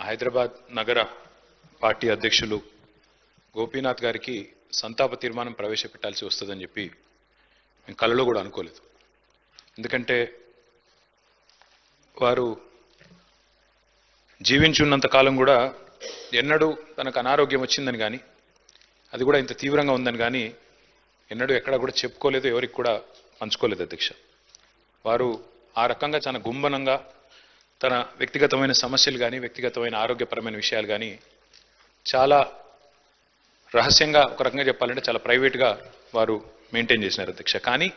హైదరాబాద్ నగర పార్టీ అధ్యక్షులు గోపీనాథ్ గారికి సంతాప తీర్మానం ప్రవేశపెట్టాల్సి వస్తుందని చెప్పి నేను కలలో కూడా అనుకోలేదు. ఎందుకంటే వారు జీవించున్నంత కాలం కూడా ఎన్నడూ తనకు అనారోగ్యం వచ్చిందని కానీ అది కూడా ఇంత తీవ్రంగా ఉందని కానీ ఎన్నడూ ఎక్కడ కూడా చెప్పుకోలేదు, ఎవరికి కూడా పంచుకోలేదు అధ్యక్ష. వారు ఆ రకంగా చాలా గుంభనంగా తన వ్యక్తిగతమైన సమస్యలు కానీ వ్యక్తిగతమైన ఆరోగ్యపరమైన విషయాలు కానీ చాలా రహస్యంగా, ఒక రకంగా చెప్పాలంటే చాలా ప్రైవేట్గా వారు మెయింటైన్ చేసినారు అధ్యక్ష. కానీ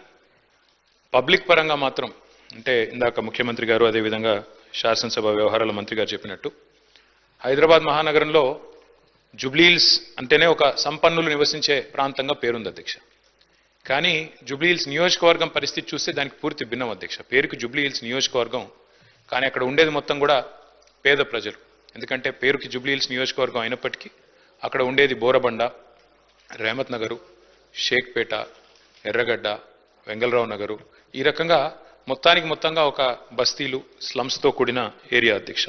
పబ్లిక్ పరంగా మాత్రం, అంటే ఇందాక ముఖ్యమంత్రి గారు అదేవిధంగా శాసనసభ వ్యవహారాల మంత్రి గారు చెప్పినట్టు హైదరాబాద్ మహానగరంలో జూబ్లీహిల్స్ అంటేనే ఒక సంపన్నులు నివసించే ప్రాంతంగా పేరుంది అధ్యక్ష. కానీ జూబ్లీహిల్స్ నియోజకవర్గం పరిస్థితి చూస్తే దానికి పూర్తి భిన్నం అధ్యక్ష. పేరుకి జూబ్లీహిల్స్ నియోజకవర్గం, కానీ అక్కడ ఉండేది మొత్తం కూడా పేద ప్రజలు. ఎందుకంటే పేరుకి జూబ్లీహిల్స్ నియోజకవర్గం అయినప్పటికీ అక్కడ ఉండేది బోరబండ, రేమత్ నగరు, షేక్పేట, ఎర్రగడ్డ, వెంగళరావు నగరు, ఈ రకంగా మొత్తంగా ఒక బస్తీలు, స్లమ్స్తో కూడిన ఏరియా అధ్యక్ష.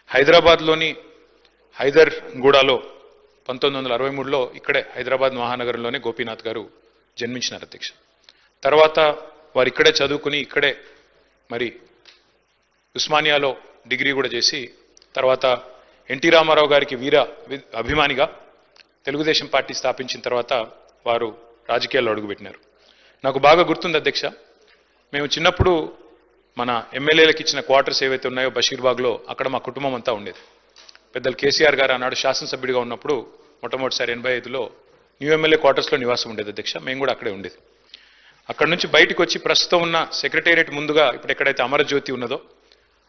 హైదరాబాద్లోని హైదర్గూడలో 1963లో ఇక్కడే హైదరాబాద్ మహానగరంలోనే గోపీనాథ్ గారు జన్మించినారు అధ్యక్ష. తర్వాత వారు ఇక్కడే చదువుకుని ఇక్కడే మరి ఉస్మానియాలో డిగ్రీ కూడా చేసి తర్వాత ఎన్టీ రామారావు గారికి వీర అభిమానిగా తెలుగుదేశం పార్టీ స్థాపించిన తర్వాత వారు రాజకీయాల్లో అడుగుపెట్టినారు. నాకు బాగా గుర్తుంది అధ్యక్ష, మేము చిన్నప్పుడు మన ఎమ్మెల్యేలకు ఇచ్చిన క్వార్టర్స్ ఏవైతే ఉన్నాయో బషీర్బాగ్లో, అక్కడ మా కుటుంబం అంతా ఉండేది. పెద్దలు కేసీఆర్ గారు ఆనాడు శాసనసభ్యుడిగా ఉన్నప్పుడు మొట్టమొదటిసారి 85లో న్యూ ఎమ్మెల్యే క్వార్టర్స్లో నివాసం ఉండేది అధ్యక్ష. మేము కూడా అక్కడే ఉండేది. అక్కడ నుంచి బయటకు వచ్చి ప్రస్తుతం ఉన్న సెక్రటేరియట్ ముందుగా ఇప్పుడు ఎక్కడైతే అమరజ్యోతి ఉన్నదో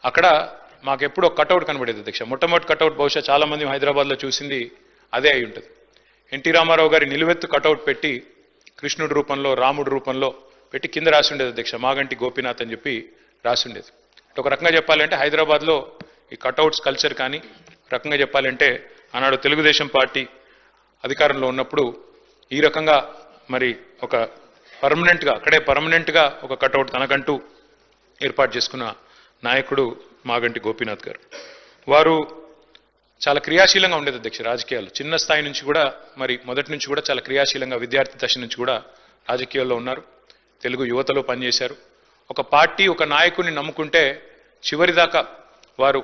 అక్కడ మాకు ఎప్పుడో కటౌట్ కనబడేది అధ్యక్ష. మొట్టమొదటి కటౌట్ బహుశా చాలా మంది హైదరాబాద్లో చూసింది అదే అయి ఉంటుంది. ఎన్టీ రామారావు గారి నిలువెత్తు కటౌట్ పెట్టి కృష్ణుడి రూపంలో, రాముడి రూపంలో పెట్టి కింద రాసి ఉండేది అధ్యక్ష, మాగంటి గోపీనాథ్ అని చెప్పి రాసి ఉండేది. ఒక రకంగా చెప్పాలంటే హైదరాబాద్లో ఈ కటౌట్స్ కల్చర్ కానీ, రకంగా చెప్పాలంటే ఆనాడు తెలుగుదేశం పార్టీ అధికారంలో ఉన్నప్పుడు ఈ రకంగా మరి ఒక పర్మనెంట్గా ఒక కటౌట్ తనకంటూ ఏర్పాటు చేసుకున్న నాయకుడు మాగంటి గోపీనాథ్ గారు. వారు చాలా క్రియాశీలంగా ఉండేది అధ్యక్ష రాజకీయాలు. చిన్న స్థాయి నుంచి కూడా మరి మొదటి నుంచి కూడా చాలా క్రియాశీలంగా విద్యార్థి దశ నుంచి కూడా రాజకీయాల్లో ఉన్నారు. తెలుగు యువతలో పనిచేశారు. ఒక పార్టీ, ఒక నాయకుడిని నమ్ముకుంటే చివరిదాకా వారు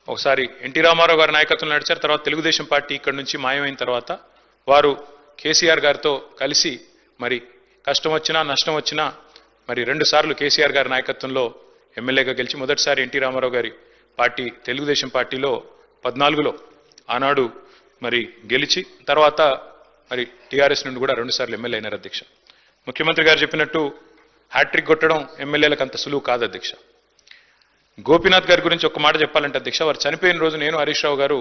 ఒకసారి ఎన్టీ రామారావు గారి నాయకత్వంలో నడిచారు. తర్వాత తెలుగుదేశం పార్టీ ఇక్కడ నుంచి మాయమైన తర్వాత వారు కేసీఆర్ గారితో కలిసి మరి కష్టం వచ్చినా నష్టం వచ్చినా మరి 2 సార్లు కేసీఆర్ గారి నాయకత్వంలో ఎమ్మెల్యేగా గెలిచి మొదటిసారి ఎన్టీ రామారావు గారి పార్టీ తెలుగుదేశం పార్టీలో 14లో ఆనాడు మరి గెలిచి తర్వాత మరి టీఆర్ఎస్ నుండి కూడా 2 సార్లు ఎమ్మెల్యే అయినారు అధ్యక్ష. ముఖ్యమంత్రి గారు చెప్పినట్టు హ్యాట్రిక్ కొట్టడం ఎమ్మెల్యేలకు అంత సులువు కాదు అధ్యక్ష. గోపీనాథ్ గారి గురించి ఒక మాట చెప్పాలంటే అధ్యక్ష, వారు చనిపోయిన రోజు నేను హరీష్ రావు గారు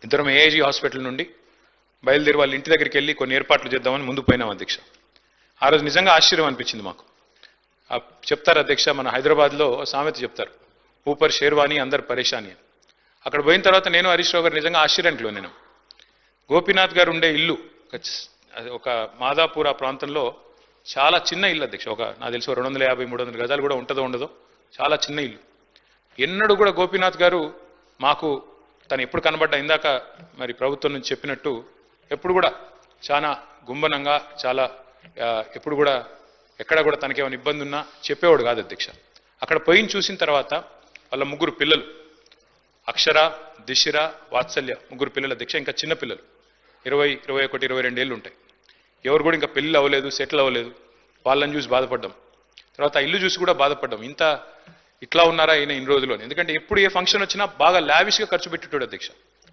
ఇద్దరం ఏఐజీ హాస్పిటల్ నుండి బయలుదేరి వాళ్ళ ఇంటి దగ్గరికి వెళ్ళి కొన్ని ఏర్పాట్లు చేద్దామని ముందు పోయినాం అధ్యక్ష. ఆ రోజు నిజంగా ఆశ్చర్యం అనిపించింది మాకు. చెప్తారు అధ్యక్ష, మన హైదరాబాద్లో సామెత చెప్తారు, ఊపర్ షేర్వాణి అందరు పరేషాని అని. అక్కడ పోయిన తర్వాత నేను హరీష్ రావు గారు నిజంగా ఆశ్చర్యానికి లోనేను. గోపీనాథ్ గారు ఉండే ఇల్లు ఒక మాదాపూర్ ప్రాంతంలో చాలా చిన్న ఇల్లు అధ్యక్ష. నాకు తెలిసి 250-300 గజాలు కూడా ఉంటుందో ఉండదో, చాలా చిన్న ఇల్లు. ఎన్నడూ కూడా గోపీనాథ్ గారు మాకు తను ఎప్పుడు కనబడ్డా, ఇందాక మరి ప్రభుత్వం నుంచి చెప్పినట్టు ఎప్పుడు కూడా చాలా గుంభనంగా, చాలా ఎప్పుడు కూడా ఎక్కడ కూడా తనకేమైనా ఇబ్బంది ఉన్నా చెప్పేవాడు కాదు అధ్యక్ష. అక్కడ పోయిన చూసిన తర్వాత వాళ్ళ 3 పిల్లలు, అక్షర, దిశిర, వాత్సల్య, 3 పిల్లలు అధ్యక్ష. ఇంకా చిన్న పిల్లలు 20, 21, 22 ఏళ్ళు ఉంటాయి. ఎవరు కూడా ఇంకా పెళ్ళి అవ్వలేదు, సెటిల్ అవ్వలేదు. వాళ్ళని చూసి బాధపడ్డాం. తర్వాత ఆ ఇల్లు చూసి కూడా బాధపడ్డాం, ఇట్లా ఉన్నారా ఈయన ఇన్ని రోజుల్లో. ఎందుకంటే ఎప్పుడు ఏ ఫంక్షన్ వచ్చినా బాగా లావిష్గా ఖర్చు పెట్టేటోడు అధ్యక్ష.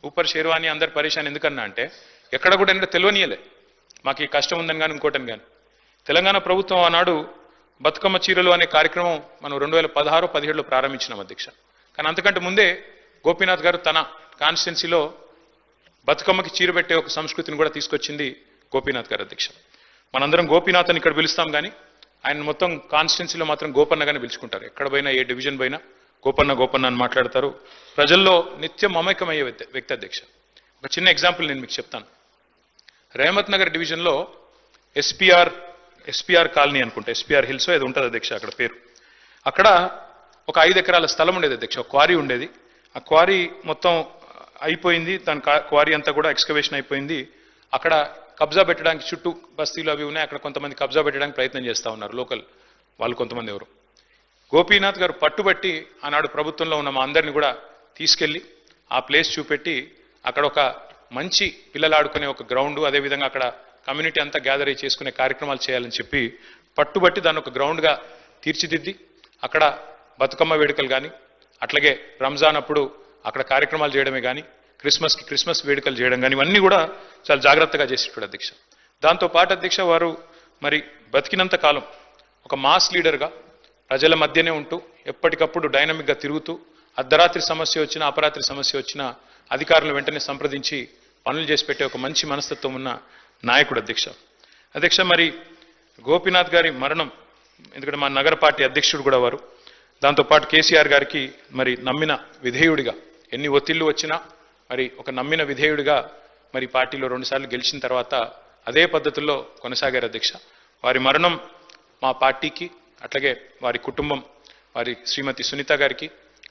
ఊపర్ షేర్వాణి అందరు పరేషాన్ ఎందుకన్నా అంటే ఎక్కడ కూడా ఏంటంటే తెలియనియలే మాకు ఈ కష్టం ఉందని కానీ ఇంకోటని కానీ. తెలంగాణ ప్రభుత్వం ఆనాడు బతుకమ్మ చీరలు అనే కార్యక్రమం మనం 2016-17లో ప్రారంభించినాం అధ్యక్ష. కానీ అంతకంటే ముందే గోపీనాథ్ గారు తన కాన్స్టిట్యున్సీలో బతుకమ్మకి చీర పెట్టే ఒక సంస్కృతిని కూడా తీసుకొచ్చింది గోపీనాథ్ గారు అధ్యక్ష. మనందరం గోపీనాథ్ అని ఇక్కడ పిలుస్తాం కానీ ఆయన మొత్తం కాన్స్టిట్యున్సీలో మాత్రం గోపన్నగానే పిలుచుకుంటారు. ఎక్కడ పోయినా, ఏ డివిజన్ పోయినా గోపన్న అని మాట్లాడతారు. ప్రజల్లో నిత్యం మమేకమయ్యే వ్యక్తి అధ్యక్ష. ఒక చిన్న ఎగ్జాంపుల్ నేను మీకు చెప్తాను. రేమత్ నగర్ డివిజన్లో ఎస్పీఆర్ కాలనీ అనుకుంటా, ఎస్పీఆర్ హిల్స్ ఏదో ఉంటుంది అధ్యక్ష అక్కడ పేరు. అక్కడ ఒక 5 ఎకరాల స్థలం ఉండేది అధ్యక్ష. ఒక క్వారీ ఉండేది. ఆ క్వారీ మొత్తం అయిపోయింది, దాని క్వారీ అంతా కూడా ఎక్స్కవేషన్ అయిపోయింది. అక్కడ కబ్జా పెట్టడానికి చుట్టూ బస్తీలు అవి ఉన్నాయి, అక్కడ కొంతమంది కబ్జా పెట్టడానికి ప్రయత్నం చేస్తూ ఉన్నారు లోకల్ వాళ్ళు కొంతమంది. ఎవరు గోపీనాథ్ గారు పట్టుబట్టి ఆనాడు ప్రభుత్వంలో ఉన్న మా అందరిని కూడా తీసుకెళ్లి ఆ ప్లేస్ చూపెట్టి అక్కడ ఒక మంచి పిల్లలు ఆడుకునే ఒక గ్రౌండ్, అదేవిధంగా అక్కడ కమ్యూనిటీ అంతా గ్యాదర్ అయ్యి చేసుకునే కార్యక్రమాలు చేయాలని చెప్పి పట్టుబట్టి దాన్ని ఒక గ్రౌండ్గా తీర్చిదిద్ది అక్కడ బతుకమ్మ వేడుకలు కానీ, అట్లాగే రంజాన్ అప్పుడు అక్కడ కార్యక్రమాలు చేయడమే కానీ, క్రిస్మస్ వేడుకలు చేయడం కానీ, ఇవన్నీ కూడా చాలా జాగ్రత్తగా చేసేటాడు అధ్యక్ష. దాంతోపాటు అధ్యక్ష వారు మరి బతికినంత కాలం ఒక మాస్ లీడర్గా ప్రజల మధ్యనే ఉంటూ ఎప్పటికప్పుడు డైనమిక్గా తిరుగుతూ అర్ధరాత్రి సమస్య వచ్చినా అపరాత్రి సమస్య వచ్చినా అధికారులు వెంటనే సంప్రదించి పనులు చేసి పెట్టే ఒక మంచి మనస్తత్వం ఉన్న నాయకుడు అధ్యక్ష. అధ్యక్ష మరి గోపీనాథ్ గారి మరణం, ఎందుకంటే మా నగర పార్టీ అధ్యక్షుడు కూడా వారు, దాంతోపాటు కేసీఆర్ గారికి మరి నమ్మిన విధేయుడిగా ఎన్ని ఒత్తిళ్లు వచ్చినా మరి ఒక నమ్మిన విధేయుడిగా మరి పార్టీలో 2 సార్లు గెలిచిన తర్వాత అదే పద్ధతుల్లో కొనసాగారు అధ్యక్ష. వారి మరణం మా పార్టీకి, అట్లాగే వారి కుటుంబం, వారి శ్రీమతి సునీత గారికి,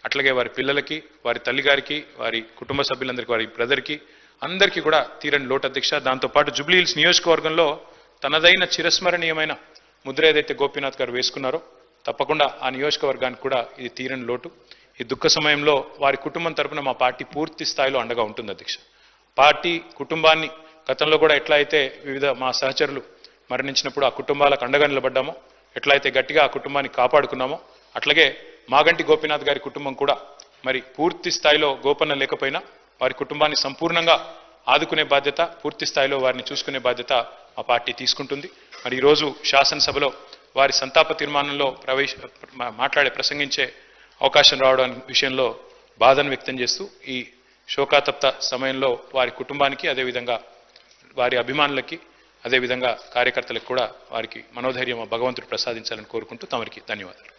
అట్లాగే వారి పిల్లలకి, వారి తల్లిగారికి, వారి కుటుంబ సభ్యులందరికీ, వారి బ్రదర్కి అందరికీ కూడా తీరని లోటు అధ్యక్ష. దాంతోపాటు జూబ్లీ హిల్స్ నియోజకవర్గంలో తనదైన చిరస్మరణీయమైన ముద్ర ఏదైతే గోపీనాథ్ గారు వేసుకున్నారో తప్పకుండా ఆ నియోజకవర్గానికి కూడా ఇది తీరని లోటు. ఈ దుఃఖ సమయంలో వారి కుటుంబం తరపున మా పార్టీ పూర్తి స్థాయిలో అండగా ఉంటుంది అధ్యక్ష. పార్టీ కుటుంబాన్ని గతంలో కూడా ఎట్లా అయితే వివిధ మా సహచరులు మరణించినప్పుడు ఆ కుటుంబాలకు అండగా నిలబడ్డామో, ఎట్లయితే గట్టిగా ఆ కుటుంబాన్ని కాపాడుకున్నామో, అట్లాగే మాగంటి గోపీనాథ్ గారి కుటుంబం కూడా మరి పూర్తి స్థాయిలో గోపన్న లేకపోయినా వారి కుటుంబాన్ని సంపూర్ణంగా ఆదుకునే బాధ్యత, పూర్తి స్థాయిలో వారిని చూసుకునే బాధ్యత మా పార్టీ తీసుకుంటుంది. మరి ఈరోజు శాసనసభలో వారి సంతాప తీర్మానంలో ప్రసంగించే అవకాశం రావడం విషయంలో బాధను వ్యక్తం చేస్తూ ఈ శోకాతప్త సమయంలో వారి కుటుంబానికి, అదేవిధంగా వారి అభిమానులకి, అదేవిధంగా కార్యకర్తలకు కూడా వారికి మనోధైర్యం భగవంతుడు ప్రసాదించాలని కోరుకుంటూ తమరికి ధన్యవాదాలు.